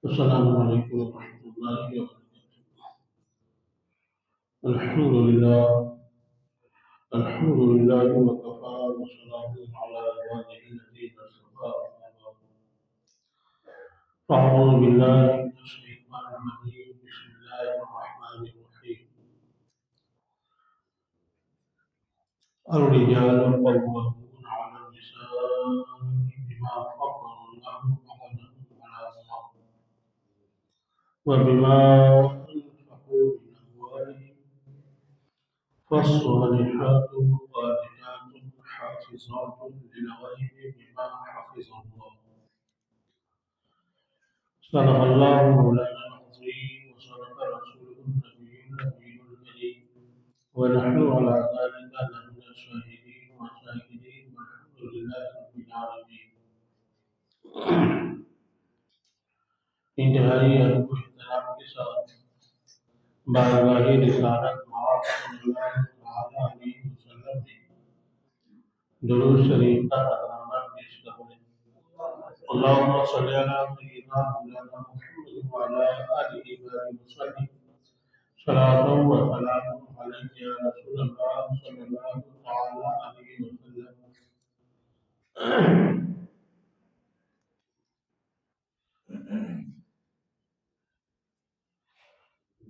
السلام علیکم ورحمۃ اللہ وبرکاتہ۔ الحمد للہ وکفا والسلام علی عبادہ الذین اصطفیٰ، اما بعد۔ اعوذ باللہ من الشیطان الرجیم، بسم اللہ الرحمن الرحیم۔ الرجال قوامون علی النساء بما فضل اللہ بعضهم علی بعض وبما أنفقوا من أموالهم، فالصالحات قانتات حافظات للغيب بما حفظ الله۔ صدق الله مولانا العظيم وصدق رسوله النبي الكريم، ونحن على ذلك لمن الشاهدين والشاكرين، والحمد لله رب العالمين۔ انتہائی ادب و احترام کے ساتھ بارگاہ رسالت معاذ صلی اللہ تعالی علیہ وسلم میں درود شریف کا نذرانہ پیش کریں۔ اللہم صلی علی سیدنا مولانا محمد وعلی آلہ وصحبہ صلاۃ و سلام علیک یا رسول اللہ صلی اللہ تعالی علیہ وسلم۔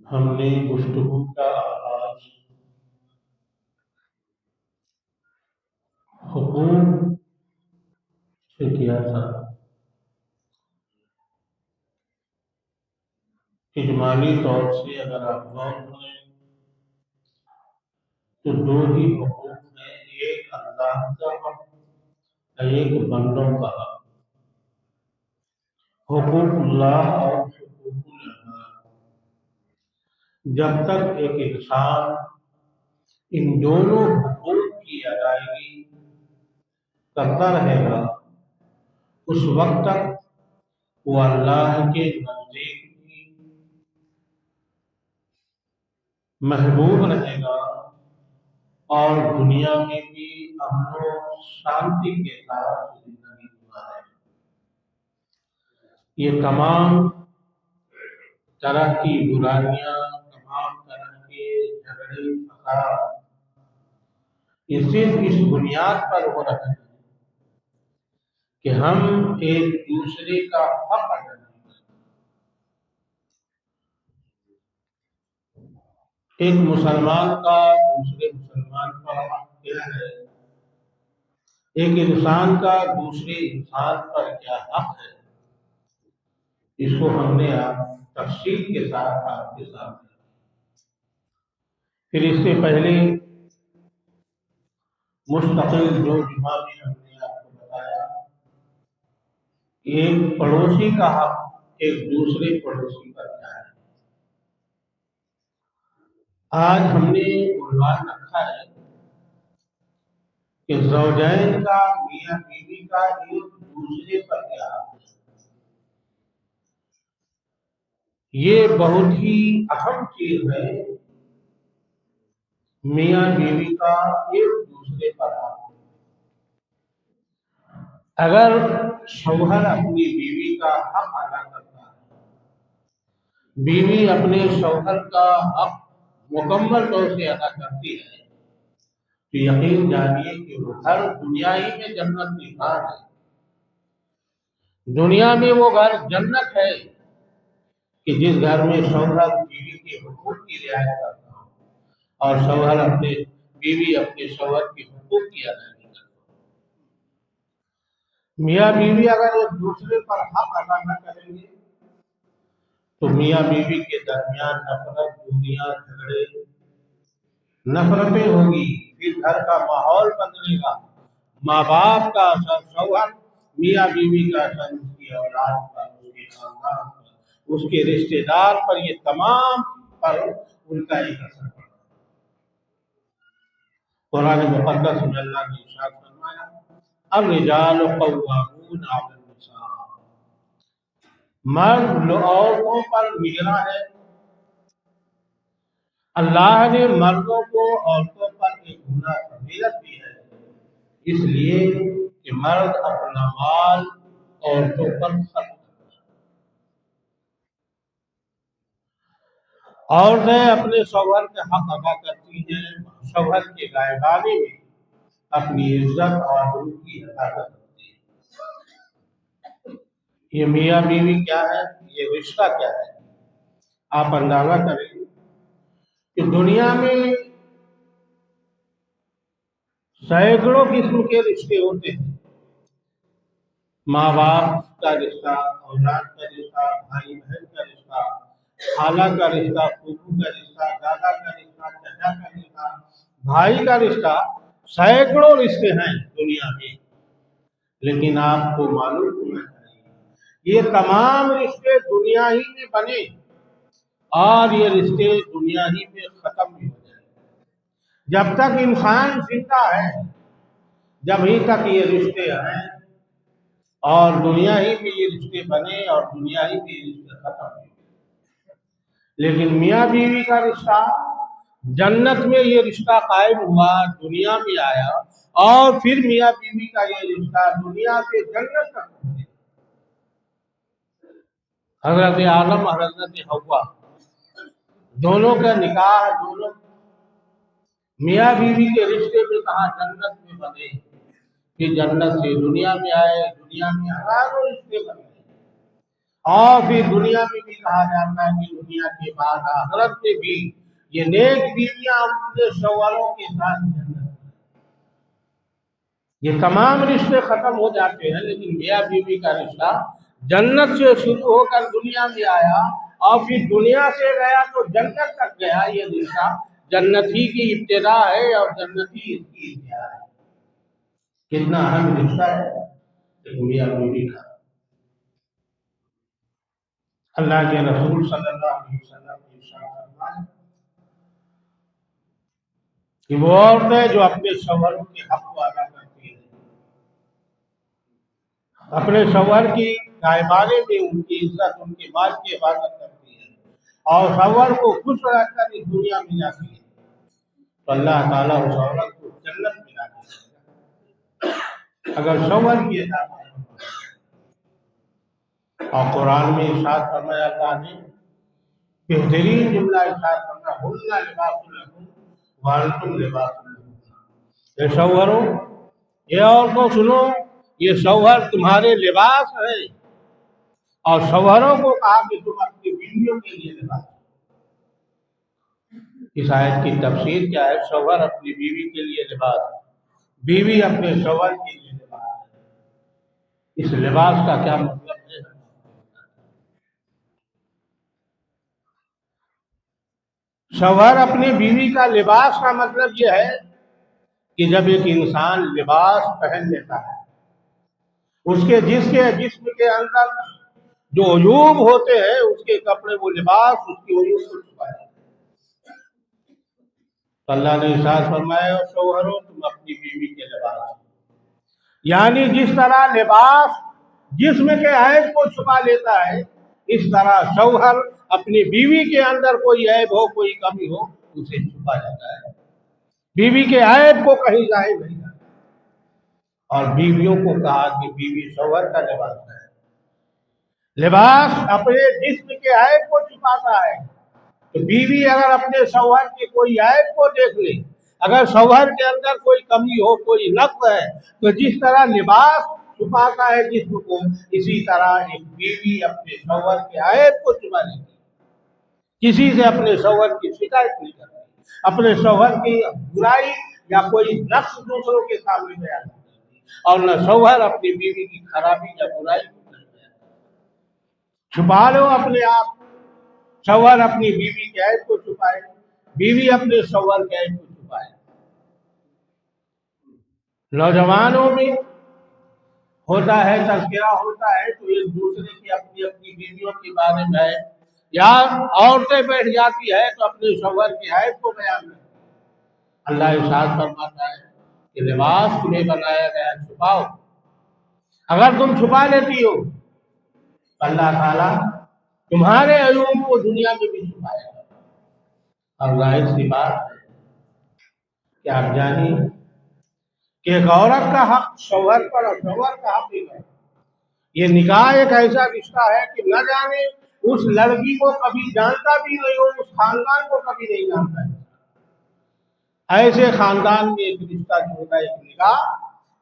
ہم نے گفتگو کا آغاز حقوق سے کیا تھا۔ اجمالی طور سے اگر آپ غور کریں تو دو ہی حقوق ہیں، ایک اللہ کا حق، ایک بندوں کا حق۔ حقوق اللہ اور حقوق العباد۔ جب تک ایک انسان ان دونوں حقوق کی ادائیگی کرتا رہے گا، اس وقت تک وہ اللہ کے نزدیک بھی محبوب رہے گا اور دنیا میں بھی امن و شانتی کے ساتھ زندگی گزارے گا۔ یہ تمام طرح کی برائیاں، تمام طرح کے جھگڑے فساد، یہ صرف اس بنیاد پر ہو رہے ہیں کہ ہم ایک دوسرے کا حق ادا نہیں کرتے۔ ایک مسلمان کا دوسرے مسلمان پر حق کیا ہے، ایک انسان کا دوسرے انسان پر کیا حق ہے، اس کو ہم نے تفصیل کے ساتھ آپ کے سامنے۔ پھر اس سے پہلے مستقل جو جمعہ میں ہم نے آپ کو بتایا، ایک پڑوسی کا حق ایک دوسرے پڑوسی پر کیا ہے۔ آج ہم نے عنوان رکھا ہے کہ زوجین کا، میاں بیوی کا ایک دوسرے پر کیا حق ہے۔ یہ بہت ہی اہم چیز ہے، میاں بیوی کا ایک دوسرے پر حق۔ اگر شوہر اپنی بیوی کا حق ادا کرتا ہے، بیوی اپنے شوہر کا حق مکمل طور سے ادا کرتی ہے، تو یقین جانیے کہ وہ گھر دنیا ہی میں جنت نثار ہے۔ دنیا میں وہ گھر جنت ہے کہ جس گھر میں شوہر بیوی کے حقوق کی رعایت کرتا ہو اور شوہر بیوی اپنے شوہر کے حقوق کی ادائیگی کرتا ہو۔ میاں بیوی اگر ایک دوسرے پر حق ادا نہ کریں گے تو میاں بیوی کے درمیان نفرت، دوریاں، جھگڑے، نفرتیں ہوگی، پھر گھر کا ماحول بدلے گا۔ ماں باپ کا اثر شوہر، میاں بیوی کا اثر اس کی اولاد پر، اس کے خاندان پر، اس کے رشتے دار پر، یہ تمام پر ان کا ایک اثر پڑتا ہے۔ قرآن مقدس میں اللہ نے ارشاد فرمایا، الرجال قوامون علی النساء، مرد عورتوں پر نگراں ہے۔ اللہ نے مردوں کو عورتوں پر ایک گناہ فضیلت دی ہے، اس لیے کہ مرد اپنا مال عورتوں پر خرچ کرتا ہے۔ औरतें अपने शौहर के हक अदा करती हैं, शौहर के गायबानी में अपनी इज्जत और आबरू की हिफाजत करती है। ये मियाँ बीवी क्या है, ये रिश्ता क्या है? आप अंदाजा करें कि दुनिया में सैकड़ों किस्म के रिश्ते होते हैं। माँ बाप का रिश्ता, औलाद का रिश्ता, भाई बहन का रिश्ता, खाला का रिश्ता, फूफू का रिश्ता, दादा का रिश्ता, चाचा का रिश्ता, भाई का रिश्ता, सैकड़ों रिश्ते हैं दुनिया में। लेकिन आपको मालूम होना चाहिए ये तमाम रिश्ते दुनिया ही में बने और ये रिश्ते दुनिया ही में खत्म भी हो जाए। जब तक इंसान जिंदा है जब ही तक ये रिश्ते हैं और दुनिया ही में ये रिश्ते बने और दुनिया ही में ये रिश्ते खत्म हुए। लेकिन मियाँ बीवी का रिश्ता, जन्नत में ये रिश्ता कायम हुआ, दुनिया में आया और फिर मियाँ बीवी का ये रिश्ता दुनिया से जन्नत तक पहुंचे। हजरत आदम हजरत हव्वा दोनों का निकाह, दोनों मियाँ बीवी के रिश्ते में कहा जन्नत में बने, कि जन्नत से दुनिया में आए, दुनिया में हजारों रिश्ते बने और फिर दुनिया में भी कहा जाता है कि दुनिया के बाद आखिरत में भी ये नेक बीवियां अपने शौहरों के साथ जन्नत। ये तमाम रिश्ते खत्म हो जाते हैं, लेकिन मियाँ बीवी का रिश्ता जन्नत से शुरू होकर दुनिया में आया और फिर दुनिया से गया तो जन्नत तक गया। ये रिश्ता जन्नत ही की इब्तिदा है और जन्नत ही इसकी इंतहा है। कितना अहम रिश्ता है मियाँ बीवी का। अल्लाह के रसूल सल्लल्लाहु अलैहि वसल्लम ने इरशाद फरमाया कि वो औरतें जो अपने शौहरों के हक को अदा करती हैं, अपने शौहर की गायबानी में उनकी इज्जत, उनके माल की हिफाजत करती है और शौहर को खुश रखकर इस दुनिया में जाती है, तो अल्लाह ताला उस औरत को जन्नत में डालेगा अगर शौहर की अदा करे। और कुरान में इरशाद फरमाया अल्लाह ने, बेहतरीन जुमला इरशाद फरमाया, हुन्ना लिबासुल लकुम व अंतुम लिबासुल लहुन्ना। ये शौहरों, ये औरतों सुनो, ये शौहर तुम्हारे लिबास है और शौहरों को कहा कि तुम अपनी बीवियों के लिए लिबास। इस आयत की तफसीर क्या है? शौहर अपनी बीवी के लिए लिबास, बीवी अपने शौहर के लिए लिबास। इस लिबास का क्या मतलब है? शौहर अपनी बीवी का लिबास का मतलब यह है कि जब एक इंसान लिबास पहन लेता है, उसके जिस्म के अंदर जो अयूब होते हैं, उसके कपड़े, वो लिबास उसकी अयूब को छुपाए। तो अल्लाह ने इरशाद फरमाया, शौहरों तुम अपनी बीवी के लिबास, यानी जिस तरह लिबास जिस्म के ऐब को छुपा लेता है, इस तरह शौहर अपनी बीवी के अंदर कोई ऐब हो, कोई कमी हो, उसे छुपा लेता है। बीवी के ऐब को कहीं जाहिर नहीं करता। और बीवियों को कहा कि बीवी शौहर का लिबास है। लिबास अपने जिस्म के ऐब को छुपाता है, तो बीवी अगर अपने शौहर के कोई ऐब को देख ले, अगर शौहर के अंदर कोई कमी हो, कोई नक्स है, तो जिस तरह लिबास छुपाता है जिस्म को, इसी तरह एक बीवी अपने शौहर के ऐब को छुपा लेती। किसी से अपने शौहर की शिकायत नहीं करती, अपने शौहर की बुराई या कोई नक्स दूसरों के सामने बयान नहीं करती, और न शौहर अपनी बीवी की खराबी या बुराई को बयान करता। छुपा लो अपने आप। शौहर अपनी बीवी के ऐब को छुपाए, बीवी अपने शौहर के ऐब को छुपाए। नौजवानों में होता है, तज़किरा होता है, तो एक दूसरे की अपनी अपनी बीवियों के बारे में है, या औरतें बैठ जाती है तो अपने शौहर के ऐब को बयान करती है। अल्लाह इरशाद फरमाता है कि लिबास तुम्हें बनाया गया, छुपाओ। अगर तुम छुपा लेती हो, अल्लाह ताला तुम्हारे अयूब को दुनिया में भी छुपाएगा। और जाहिर सी बात है कि आप जानिए कि एक औरत का हक शौहर पर और शौहर का हक भी है। ये निकाह एक ऐसा रिश्ता है कि न जाने उस लड़की को कभी जानता भी नहीं हो, उस खानदान को कभी नहीं जानता है। ऐसे खानदान में एक रिश्ता जुड़ता है, एक निकाह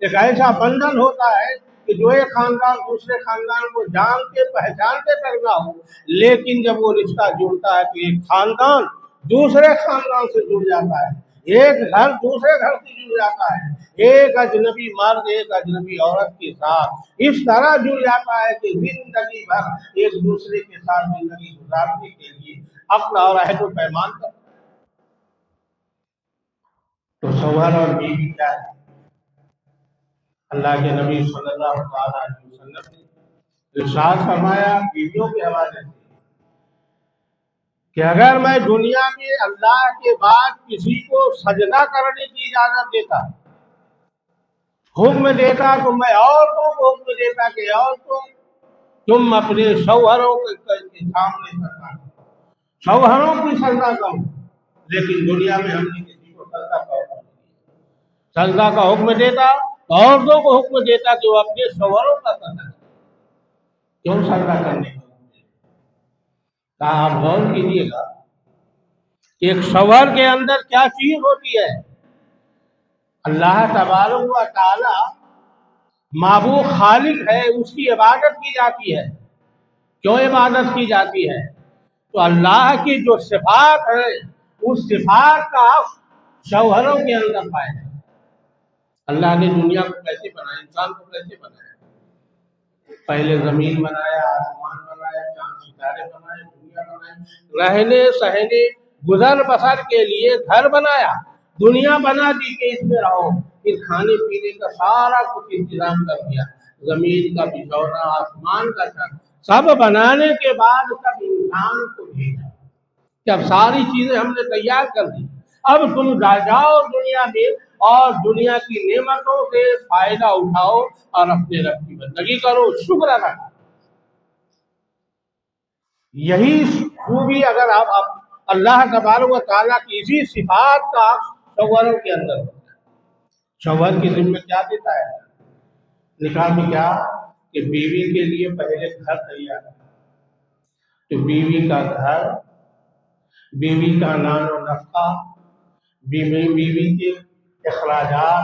एक ऐसा बंधन होता है कि जो एक खानदान दूसरे खानदान को जानते पहचानते तक ना हो, लेकिन जब वो रिश्ता जुड़ता है तो एक खानदान दूसरे खानदान से जुड़ जाता है, एक घर दूसरे घर से जुड़ जाता है, एक अजनबी मर्द एक अजनबी औरत के साथ इस तरह जुड़ जाता है कि जिंदगी भर एक दूसरे के साथ जिंदगी गुजारने के लिए अपना और अहद व पैमान करता है। तो शौहर और बीवी क्या है? अल्लाह के नबी सल्लल्लाहु अलैहि वसल्लम ने इरशाद फरमाया बीवियों के हवाले से कि अगर मैं दुनिया में अल्लाह के बाद किसी को सजदा करने की इजाजत देता, हुक्म देता, तो मैं औरतों को हुक्म देता कि औरतों तुम अपने शौहरों के सामने सजदा करो, शौहरों की सजदा करो। लेकिन दुनिया में हमने किसी को सजदा का हुक्म देता, औरतों को हुक्म देता कि वो अपने शौहरों का सजदा करें। क्यों सजदा करने का? आप गौर कीजिएगा, एक शौहर के अंदर क्या चीज होती है। अल्लाह तबारक व तआला माबूद खालिक है, उसकी इबादत की जाती है। क्यों इबादत की जाती है? तो अल्लाह की जो सिफात है उस सिफात का शौहरों के अंदर पाया है। अल्लाह ने दुनिया को कैसे बनाया, इंसान को कैसे बनाया? पहले जमीन बनाया, आसमान बनाया, चांद सितारे बनाए, दुनिया बनाई, रहने सहने गुजर बसर के लिए घर बनाया, दुनिया बना दी कि इसमें रहो। फिर खाने पीने का सारा कुछ इंतजाम कर दिया, जमीन का बिछौना, आसमान का छत, सब बनाने के बाद तब इंसान को भेजा। जब सारी चीजें हमने तैयार कर दी, अब तुम जाओ दुनिया में और दुनिया की नेमतों से फायदा उठाओ और अपने रब की बंदगी करो, शुक्र अदा करो। यही खूबी अगर आप अल्लाह तबारक व तआला की इसी सिफात का शौहरों के अंदर होता है। शौहर की जिम्मे क्या देता है निकाह में? क्या कि बीवी के लिए पहले घर तैयार, तो बीवी का घर, बीवी का नानो नफका, बीवी के अखराजात,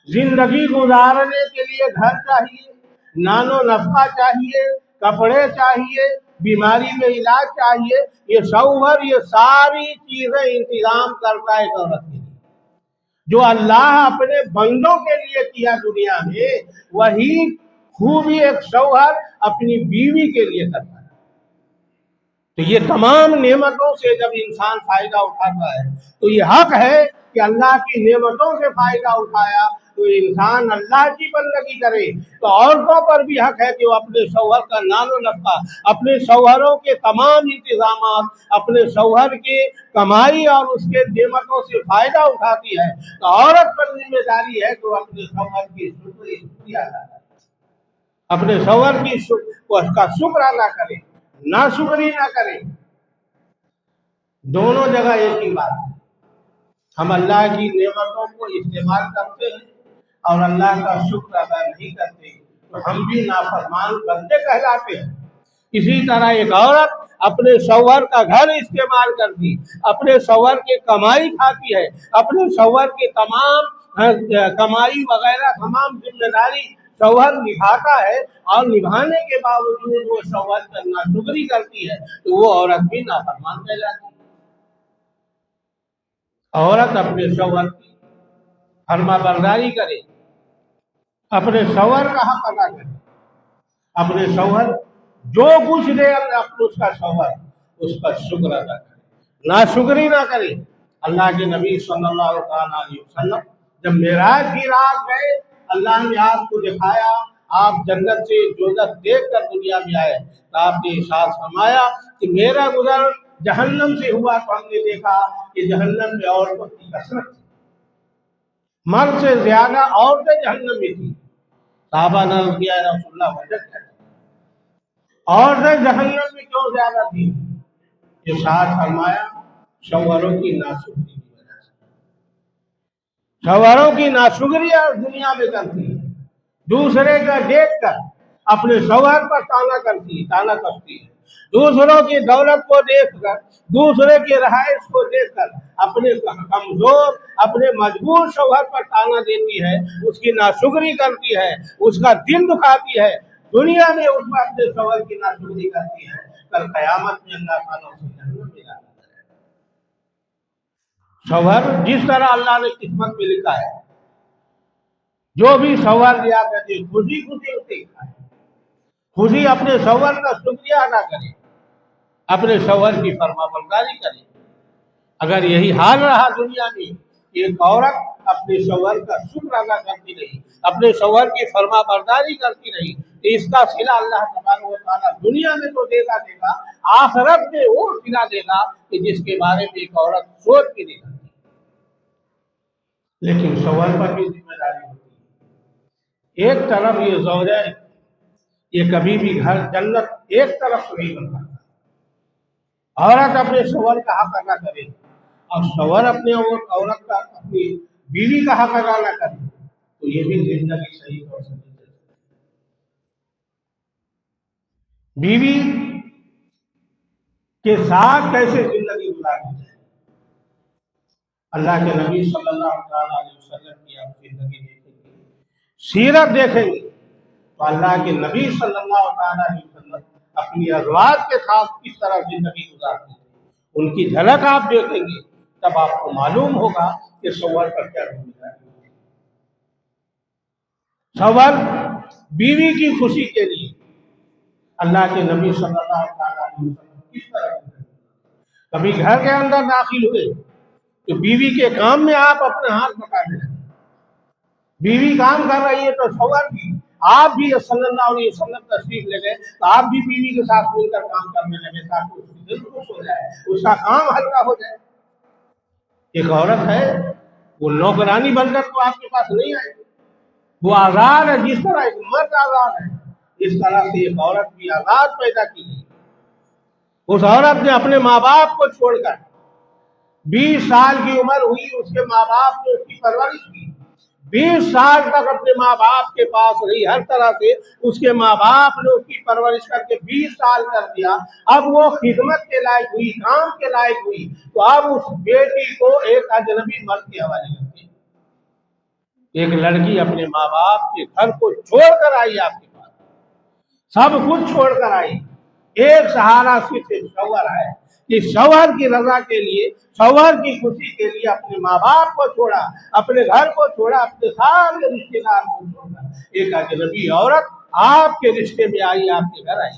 जिंदगी गुजारने के लिए घर चाहिए, नानो नफका चाहिए, कपड़े चाहिए, बीमारी में इलाज चाहिए। ये शौहर ये सारी चीजें इंतजाम करता है औरत के लिए। जो अल्लाह अपने बंदों के लिए किया दुनिया में, वही खूबी एक शौहर अपनी बीवी के लिए करता है। तो ये तमाम नेमतों से जब इंसान फायदा उठाता है तो ये हक है कि अल्लाह की नेमतों से फायदा उठाया तो इंसान अल्लाह की बंदगी करे। तो औरतों पर भी हक है कि वो अपने शौहर का नानो नफका, अपने शौहरों के तमाम इंतजाम, अपने शौहर की कमाई और उसके नेमतों से फायदा उठाती है। तो औरत पर जिम्मेदारी है कि वो अपने शौहर की शुक्रिया अदा करे, अपने शौहर की उसका शुक्र अदा करे, ना शुक्री ना करें। दोनों जगह एक ही बात है, हम अल्लाह की नेमतों को इस्तेमाल करते हैं और अल्लाह का शुक्र अदा नहीं करते तो हम भी नाफरमान बंदे कहलाते हैं। इसी तरह एक औरत अपने शौहर का घर इस्तेमाल करती, अपने शौहर के कमाई खाती है, अपने शौहर के तमाम कमाई वगैरह तमाम जिम्मेदारी शौहर निभाता है और निभाने के बावजूद वो शौहर पर नाशुक्री करती है तो वो औरत भी नाफरमान कहलाती है। औरत अपने शौहर की फरमाबरदारी करे, अपने शौहर का हक अदा करे, अपने शौहर जो कुछ दे अपने उसका शौहर उस पर शुक्र अदा करे, नाशुक्री ना करे। अल्लाह के नबी सल्लल्लाहु अलैहि वसल्लम जब मेराज की रात गए, अल्लाह ने आपको दिखाया, आप जन्नत से दोज़ख देख कर दुनिया में आए तो आपने इरशाद फरमाया कि मेरा गुजर जहन्नम से हुआ तो हमने देखा कि जहन्नम में औरतों की कसरत थी, मर्द से ज्यादा औरतें जहन्नम में थी। साहबा ने किया रसूलुल्लाह वजह क्या, औरतें जहन्नम में क्यों ज्यादा थी? इरशाद फरमाया शौहरों की नाशुक्री की वजह से। शौहरों की नाशुक्री दुनिया में करती है, दूसरे का देख कर अपने शौहर पर ताना करती है, ताना करती है, दूसरों की दौलत को देखकर, दूसरे की रहाइश को देखकर अपने कमजोर, अपने मजबूर शौहर पर ताना देती है, उसकी नाशुक्री करती है, उसका दिल दुखाती है, दुनिया में उस पर अपने शौहर की नाशुक्री करती है, कल कयामत में अल्लाह ताला उसे जहन्नम में डालेगा। शौहर जिस तरह अल्लाह ने किस्मत में लिखा है, जो भी शौहर लिया करते खुशी खुशी उसे खाए, खुशी अपने शौहर का शुक्रिया अदा करे, अपने शौहर की फरमाबरदारी करे। अगर यही हाल रहा दुनिया में, एक औरत अपने शौहर का शुक्र अदा करती रही, अपने शौहर की फरमाबरदारी करती रही, तो इसका सिला अल्लाह तबारक व तआला दुनिया में तो देगा, आखिरत में वो सिला देगा कि जिसके बारे में एक औरत सोच भी नहीं सकती। लेकिन शौहर पर भी जिम्मेदारी होती है। एक तरफ ये ज़ौजा, ये कभी भी घर जन्नत एक तरफ से नहीं बन सकता। औरत अपने शौहर का हक अदा करे और शौहर अपने औरत का, अपनी बीवी का हक अदा न करे, तो ये भी जिंदगी सही तौर से नहीं चल सकती। बीवी के साथ कैसे जिंदगी गुजारनी चाहिए, अल्लाह के नबी सल्लल्लाहु अलैहि वसल्लम की आप जिंदगी देखेंगे, सीरत देखेंगे, तो अल्लाह के नबी सल्लल्लाहु अलैहि वसल्लम अपनी अज़वाज के साथ किस तरह जिंदगी गुजारते थे, उनकी झलक आप देखेंगे, तब आपको मालूम होगा कि शौहर पर क्या जिम्मेदारी है। शौहर बीवी की खुशी के लिए अल्लाह के नबी सल्लल्लाहु अलैहि वसल्लम किस तरह, कभी घर के अंदर दाखिल हुए तो बीवी के काम में आप अपने हाथ पकाने लगे, बीवी काम कर रही है तो शौहर भी, आप भी सल्लल्लाहु अलैहि वसल्लम तशरीफ ले गए तो आप भी बीवी के साथ मिलकर काम करने लगे, ताकि उसकी दिल खुश हो जाए, उसका काम हल्का हो जाए। एक औरत है, वो नौकरानी बनकर तो आपके पास नहीं आएगी, वो आजाद है, जिस तरह एक मर्द आजाद है, इस तरह से एक औरत भी आजाद पैदा की गई। उस औरत ने अपने माँ बाप को छोड़कर 20 साल की उम्र हुई, उसके माँ बाप ने उसकी परवरिश की, 20 साल तक अपने माँ बाप के पास रही, हर तरह से उसके माँ बाप ने उसकी परवरिश करके 20 साल कर दिया। अब वो खिदमत के लायक हुई, काम के लायक हुई, तो अब उस बेटी को एक अजनबी मर्द के हवाले करती। एक लड़की अपने माँ बाप के घर को छोड़कर आई, आपके पास सब कुछ छोड़कर आई, एक सहारा सिर्फ शौहर है कि शौहर की रजा के लिए, शौहर की खुशी के लिए अपने माँ बाप को छोड़ा, अपने घर को छोड़ा, अपने सारे रिश्तेदार को छोड़कर एक अजनबी औरत आपके रिश्ते में आई, आपके घर आई,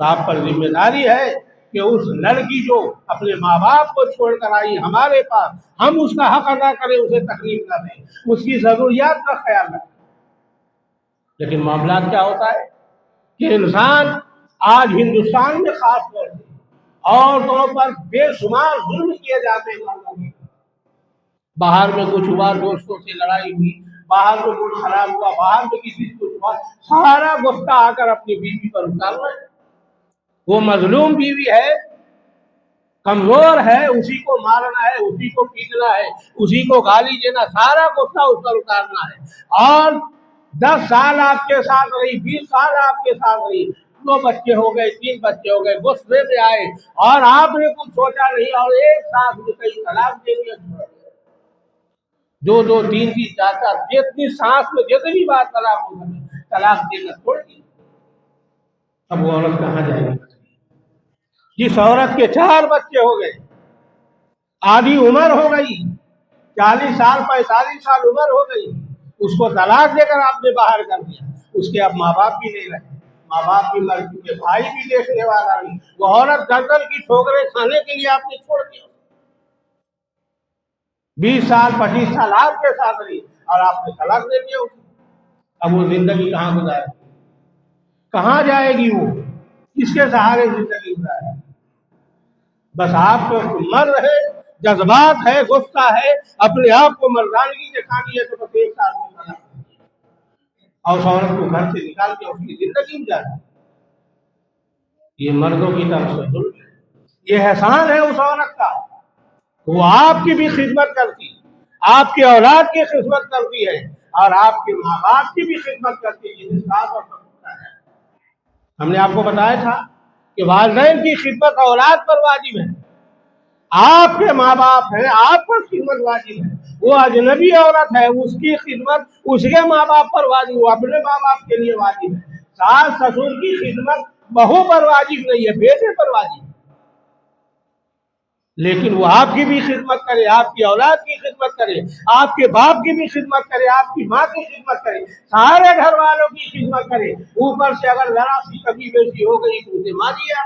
तो आप पर जिम्मेदारी है कि उस लड़की जो अपने माँ बाप को छोड़कर आई हमारे पास, हम उसका हक अदा करें, उसे तकलीफ न दें, उसकी जरूरियात का ख्याल रखें। लेकिन मामला क्या होता है कि इंसान आज हिंदुस्तान में खास तौर से औरतों पर बेशुमार जुल्म किए जाते हैं। बाहर में कुछ हुआ, दोस्तों से लड़ाई हुई, बाहर में कुछ खराब हुआ, बाहर में किसी से कुछ हुआ, सारा गुस्सा आकर अपनी बीवी पर उतारना है। वो मजलूम बीवी है, कमजोर है, उसी को मारना है, उसी को पीटना है, उसी को गाली देना, सारा गुस्सा उस पर उतारना है। और 10 साल आपके साथ रही, 20 साल आपके साथ रही, 2 बच्चे हो गए, 3 बच्चे हो गए, गुस्से में आए और आपने कुछ सोचा नहीं और एक साथ में कई तलाक दे दिया, 2 2 3 3 4 4, जितनी सांस में जितनी बार तलाक हो गई, तलाक देकर छोड़ दी। अब वो औरत कहाँ जाएगी? जिस औरत के 4 बच्चे हो गए, आधी उम्र हो गई, 40 साल 45 साल उम्र हो गई, उसको तलाक देकर आपने बाहर कर दिया, उसके अब माँ बाप भी नहीं रहे, माँ बाप भी मर चुके, भाई भी देखने वाला नहीं, वो औरत दर्जन की ठोकरें खाने के लिए आपने छोड़ दिया। 20 साल 25 साल आपके साथ रही और आपने तलाक दे दिया उसको। अब वो जिंदगी कहाँ गुजारेगी, कहाँ जाएगी, वो किसके सहारे जिंदगी गुजारेगी? बस आपको मर्द है, जज्बात है, गुस्सा है, अपने आप को मर्दानगी दिखानी है, तो बस एक साथ में तलाक दे दिया और उस औरत को घर से निकाल के उसकी जिंदगी गुजारी। ये मर्दों की तरफ से जुल्म है, ये एहसान है उस औरत का, वो आपकी भी खिदमत करती, आपकी औलाद की खिदमत करती है और आपके माँ बाप की भी खिदमत करती है, जिन्हें साथ और सपूत है। हमने आपको बताया था کہ والدین کی خدمت اولاد پر واجب ہے. آپ کے ماں باپ ہیں، آپ پر خدمت واجب ہے. وہ اجنبی عورت ہے، اس کی خدمت اس کے ماں باپ پر واجب، وہ اپنے ماں باپ کے لیے واجب ہے. ساس سسر کی خدمت بہو پر واجب نہیں ہے، بیٹے پر واجب ہے. لیکن وہ آپ کی بھی خدمت کرے، آپ کی اولاد کی خدمت کرے، آپ کے باپ کی بھی خدمت کرے، آپ کی ماں کی خدمت کرے، سارے گھر والوں کی خدمت کرے. اوپر سے اگر ذرا سی کمی بیشی ہو گئی تو اسے ماریے،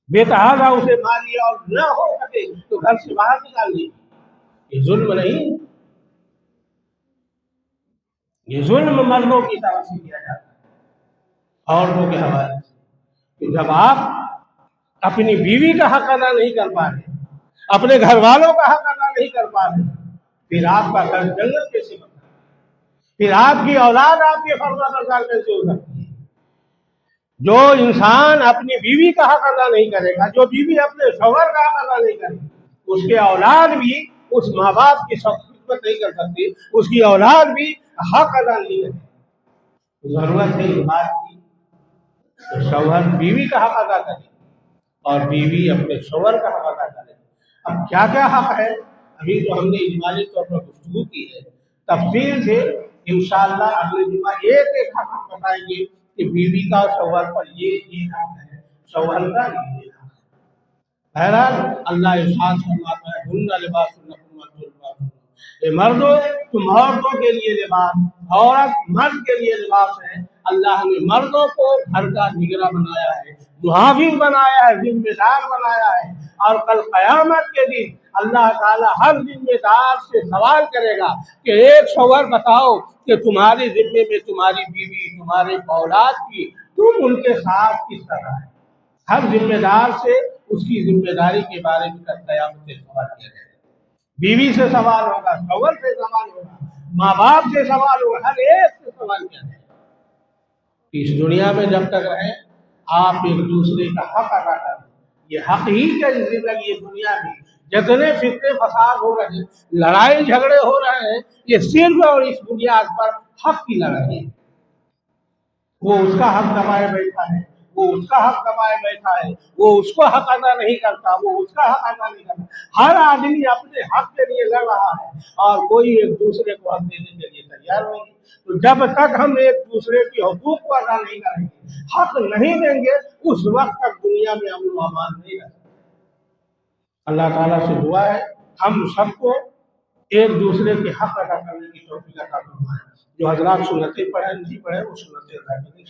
بے تحاشا اسے ماریے، اور نہ ہو سکے تو گھر سے باہر نکال دیجیے. یہ ظلم نہیں، یہ ظلم مردوں کی طرف سے کیا جاتا ہے عورتوں کے حوالے سے. کہ جب آپ اپنی بیوی کا حق ادا نہیں کر پا رہے، اپنے گھر والوں کا حق ادا نہیں کر پا رہے، پھر آپ کا گھر جنت کیسے بنتا ہے؟ پھر آپ کی اولاد آپ کے فرما بردار کیسے ہو سکتی ہے؟ جو انسان اپنی بیوی کا حق ادا نہیں کرے گا، جو بیوی اپنے شوہر کا حق ادا نہیں کرے گی، اس کے اولاد بھی اس ماں باپ کی خدمت نہیں کر سکتی، اس کی اولاد بھی حق ادا نہیں کرے گی. ضرورت ہے اس بات کی کہ شوہر بیوی کا حق ادا کرے اور بیوی اپنے شوہر کا حق ادا کرے. اب کیا کیا حق ہے، ابھی تو ہم نے اجمالی طور پر گفتگو کی ہے. تفصیل سے انشاءاللہ اگلے جمعہ ایک ایک حق ہم بتائیں گے کہ بیوی کا شوہر پر یہ حق ہے، شوہر کا یہ حق ہے. بہرحال اللہ ارشاد فرماتا ہے ہن لباس لکم وانتم لباس لہن. اے مردوں، تم عورتوں کے لیے لباس، عورت مرد کے لیے لباس ہے. اللہ نے مردوں کو گھر کا نگراں بنایا ہے، محافظ بنایا ہے، ذمہ دار بنایا ہے. اور کل قیامت کے دن اللہ تعالیٰ ہر ذمہ دار سے سوال کرے گا کہ ایک شوہر بتاؤ کہ تمہارے ذمے میں تمہاری بیوی، تمہارے اولاد کی، تم ان کے ساتھ کس طرح ہے. ہر ذمہ دار سے اس کی ذمہ داری کے بارے میں قیامت سے سوال کیا جائے گا. بیوی سے سوال ہوگا، شوہر سے سوال ہوگا، ماں باپ سے سوال ہوگا، ہر ایک سے سوال کیا جائے گا. اس دنیا میں جب تک رہیں آپ ایک دوسرے کا حق ادا کریں. یہ حق ہی کا زندگی ہے. دنیا میں جتنے فتنے فساد ہو رہے ہیں، لڑائی جھگڑے ہو رہے ہیں، یہ صرف اور اس بنیاد پر حق کی لڑائی ہے. وہ اس کا حق دبائے بیٹھا ہے، وہ اس کا حق دبائے بیٹھا ہے، وہ اس کو حق ادا نہیں کرتا، وہ اس کا حق ادا نہیں کرتا. ہر آدمی اپنے حق کے لیے لڑ رہا ہے اور کوئی ایک دوسرے کو حق دینے کے لیے تیار نہیں. تو جب تک ہم ایک دوسرے کے حقوق کو ادا نہیں کریں گے، حق نہیں دیں گے، اس وقت تک دنیا میں امن و امان نہیں رہ سکتا. اللہ تعالیٰ سے دعا ہے ہم سب کو ایک دوسرے کے حق ادا کرنے کی توفیق عطا فرمائے. جو حضرات سنتیں پڑھے نہیں پڑھے وہ سنتیں ادا کریں.